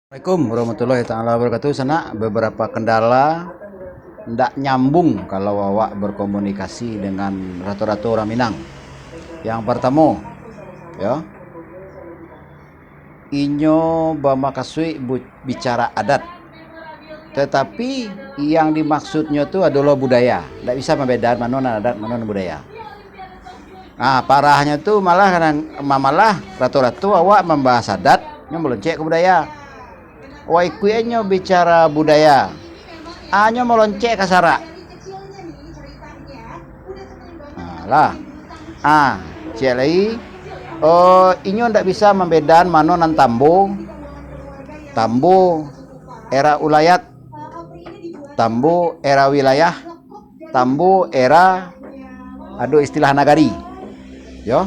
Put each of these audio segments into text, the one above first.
Assalamualaikum warahmatullahi taala wabarakatuh. Sana beberapa kendala ndak nyambung kalau awak berkomunikasi dengan ratu-ratu orang Minang. Yang pertama, ya, inyo bamakasui bicara adat. Tetapi yang dimaksudnya itu adalah budaya. Ndak bisa membedakan mana adat, mana budaya. Nah, parahnya tuh malah ratu-ratu awak membahas adat, nyo melencek ke budaya. Waikuenyo bicara budaya, anyo meloncek kasara. Lah, cek lagi. Inyo ndak bisa membedakan mana nan tambo era ulayat, tambo era wilayah, tambo era aduh istilah nagari. Yo.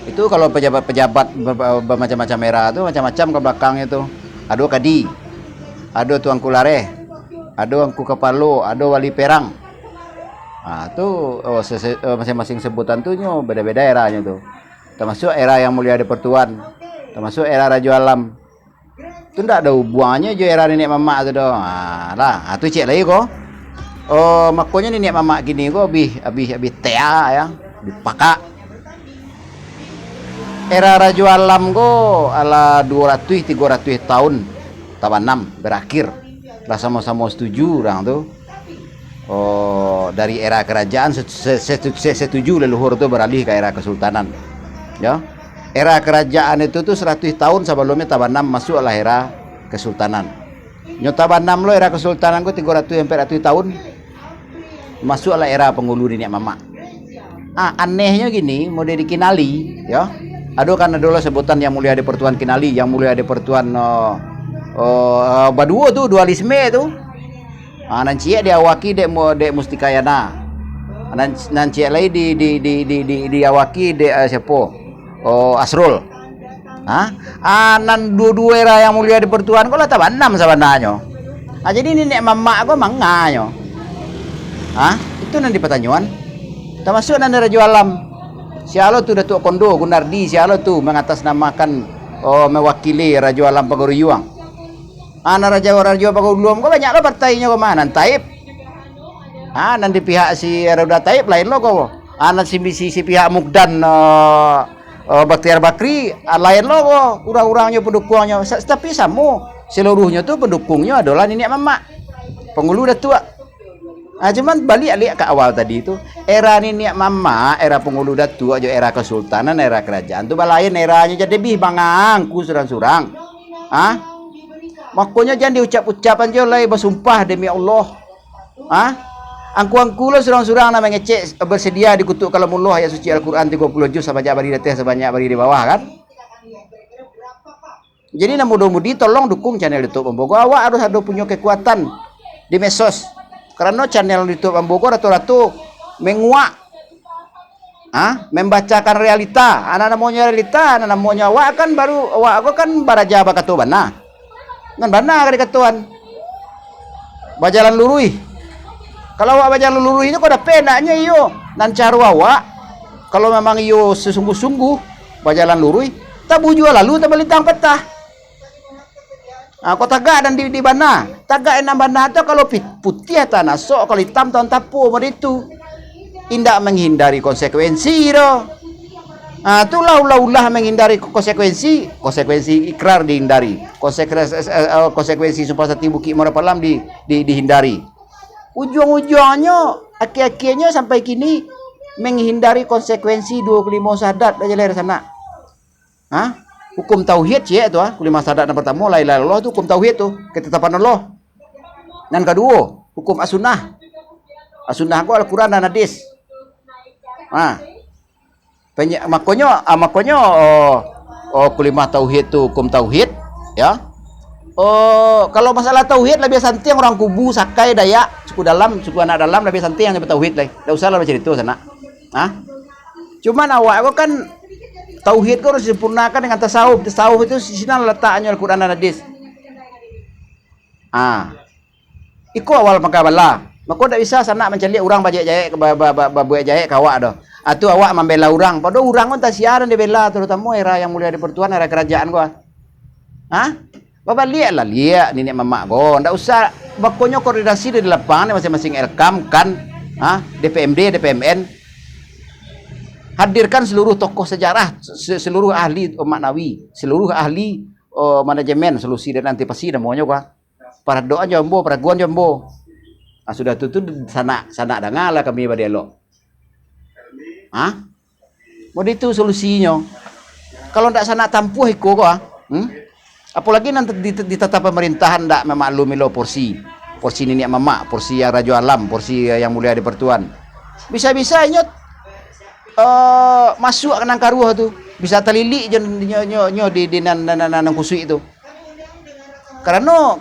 Itu kalau pejabat-pejabat bermacam-macam era itu macam-macam ke belakang itu. Ada kadi, ada tuangku lareh, ada angku kepalo, ada wali perang. Itu masing-masing sebutan tuh beda-beda eranya tuh. Termasuk era yang mulia di Pertuan, termasuk era Raja Alam. Itu ndak ada hubungannya jo era nenek mamak tu doh. Itu cek lagi kok. Makanya nenek mamak gini kok habis tea ya, dipakak. Era Raja Alam go ala 200-300 tahun tabanam berakhir. Lah sama-sama setuju orang tuh. Dari era kerajaan setuju leluhur tuh beralih ke era kesultanan. Ya. Era kerajaan itu tuh 100 tahun sebelumnya tabanam masuk ala era kesultanan. Nyo tabanam lo era kesultanan go 300-400 tahun masuk ala era penghulu nenek mama. Anehnya gini, mau dikinali, ya. Aduh kan adalah sebutan yang mulia di Pertuan Kinali, yang mulia di Pertuan Baduo tuh dualisme tuh. Nanti diawaki dek Mustikayana. Nanti lagi diawaki dek siapa? Asrul. Nan dua era yang mulia di Pertuan kok lah tabanam sebenarnya. Jadi nenek mamak kok manganyo. Itu nanti pertanyaan. Termasuk nan Raja Alam. Sialo tu Datuk Kondo Gunardi, sialo tu mengatasnamakan mewakili Raja Alam Paguruyuang. Raja Paguruyuang kok banyak lo partainya kok mana? Taib. Nanti pihak si Rauda Taib lain lo kok. Si pihak Mukdan Baktiar Bakri lain lo kok. Urang-urangnya pendukungnya. Tapi sama seluruhnya tu pendukungnya adalah nenek mamak. Penghulu dah tua. Cuman balik ke awal tadi itu era nenek mama, era penghulu datu aja era kesultanan, era kerajaan tuh lain eranya jadi bih bangangku surang-surang. Makanya jangan diucap-ucapan aja lah bersumpah demi Allah. Angku-angku lo surang-surang namanya ngecek bersedia dikutuk kalamullah ayat suci Al-Qur'an 30 juz sama bari di sebanyak bari di bawah kan. Jadi mudah-mudi tolong dukung channel YouTube Bogor. Awak harus ada punya kekuatan di medsos. Karena channel YouTube Bogor ratu-ratu menguak, membacakan realita. Anak namanya realita, anak namanya awak kan baru awak kan baraja bakatu bana, kan bana kali katuan. Bajalan lurui. Kalau awak bajalan lurui itu kau dah penaknya iyo. Nan caru awak, kalau memang iyo sesungguh-sungguh bajalan lurui, tabu jual lalu tabalitang petah. Kau tagak dan di bana, tagak enam bana tu kalau putih tanah sok, kalau hitam tahun tapu itu, indak menghindari konsekuensi doh. Tu ulah menghindari konsekuensi ikrar dihindari, konsekuensi sumpah sati buki morapalam dihindari. Ujung-ujungnya, akhir-akhirnya sampai kini menghindari konsekuensi 25 syahadat aja dari sana. Hukum tauhid ya tu kelima syahadat yang pertama la ilaha illallah tu hukum tauhid tu ketetapan Allah. Dan kedua hukum as-sunnah. As-sunnah ku Al-Quran dan hadis. Makanya kelima tauhid tu hukum tauhid ya. Kalau masalah tauhid lebih santai orang kubu sakai dayak suku dalam suku anak dalam lebih santai yang nyebut tauhid lah. Enggak usah lah cerita sana. Cuman awak kan tauhid kau harus disempurnakan dengan tasawuf. Tasawuf itu sini letaknya Al-Quran dan hadis. Iku awal maka bala. Maka tak bisa sana mencari orang bajak jahek kawak dah. Atau awak membela orang. Padahal orang pun tak siaran dibela terutama era yang mulia di Pertuan era kerajaan gua. Baba lihat lah, lihat nenek mamak go. Ndak usah bakonyo koordinasi di lapangan masing-masing Elkam kan, DPMD, DPMN. Hadirkan seluruh tokoh sejarah, seluruh ahli maknawi, seluruh ahli manajemen solusi dan antisipasi namanya gua. Para doa jombo, para guan jombo. Sudah tu sana dengar lah kami berdialog. Mau itu solusinya. Kalau ndak sana tampuh iko gua. Apalagi nanti di tata pemerintahan ndak memaklumi lo porsi nenek mamak, porsi yang raja alam, porsi yang mulia di pertuan. Bisa-bisa nyot masuk ke nang karuah tu. Bisa terlilik nyo di nan kusui itu. Karena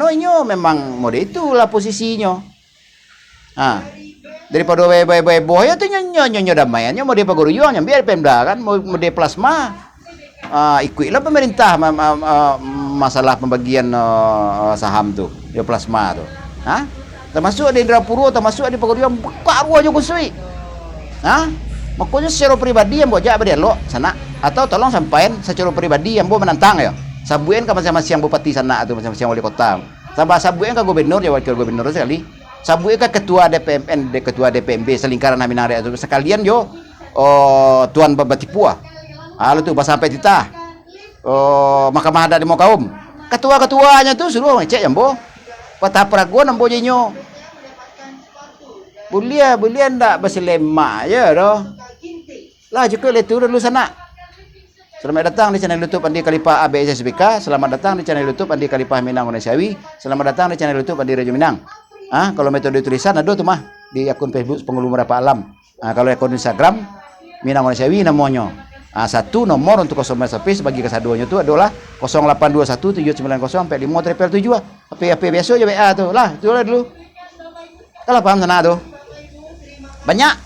inyo memang mode itulah posisinya. Daripada boy itu nyo damai nyo mode paguruyong biar Pemda kan mode plasma. Ikutlah pemerintah masalah pembagian saham tu, dia plasma tu. Termasuk di Indrapura, termasuk di paguruyong karuah aja kusui. Makanya secara pribadi yang bojak berdialog sana atau tolong sampaikan secara pribadi yang menantang ya. Sabuin ke masing-masing bupati sana atau masing-masing wali kota. Tambah sabuin ke gubernur ya wakil gubernur sekali. Sabuin ke ketua DPMN, ketua DPMB selingkaran Minang Raya itu sekalian yo tuan Babatipua. Lalu tuh pas sampai titah Mahkamah Adat di Mokaum. Ketua-ketuanya tuh suruh ngecek jambo. Patah peraguan ambo jenyo. Bulia ndak berselema ya doh. Lah juga itu dulu sana. Selamat datang di channel YouTube Andi Kalipah ABSSBK. Selamat datang di channel YouTube Andi Kalipah Minang Manusiawi. Selamat datang di channel YouTube Andi Raja Minang. Kalau metode tulisan ada tuh mah di akun Facebook Penghulu Merapa Alam. Kalau akun Instagram Minang Manusiawi namanya. Satu nomor untuk customer service bagi kesaduannya itu adalah 082179045377. HP biasa aja WA tuh. Lah, itu lah dulu. Kalau paham sana tuh. Banyak